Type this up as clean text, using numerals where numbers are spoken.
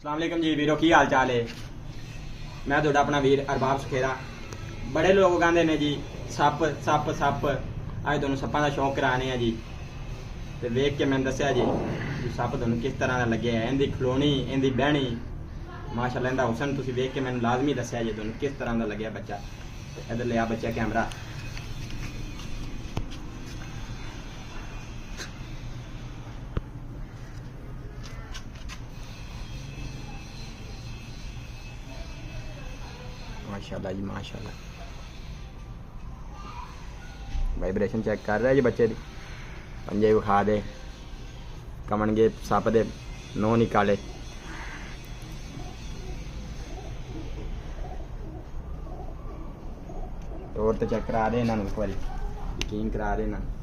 अस्सलाम वालेकुम जी वीरो, की हाल चाल है। मैं तुहाडा अपना वीर अरबाब सुखेरा। बड़े लोग आंदे ने जी सप सप सप, अज तुहानूं सप्पां दा शौक कराने हैं जी। ते वेख के मैंने दस्सिया जी सप तुहानूं किस तरह दा लग्गेआ है। इंदी खलोनी, इंदी बहनी, माशाअल्लाह इंदा हुसन तुसीं वेख के मैंने लाजमी दस्सिया जी तुहानूं किस तरह दा लग्गेआ बच्चा। इधर लिया बच्चा कैमरा। माशाल्लाह जी माशाल्लाह। वाइब्रेशन चेक कर रहा है जी बच्चे दी। पंजे विखा दे, कमनगे सप दे नौ निकाले। और तो चेक करा दे इन्हां नूं, एक बारी यकीन करा दे इन्हां नूं।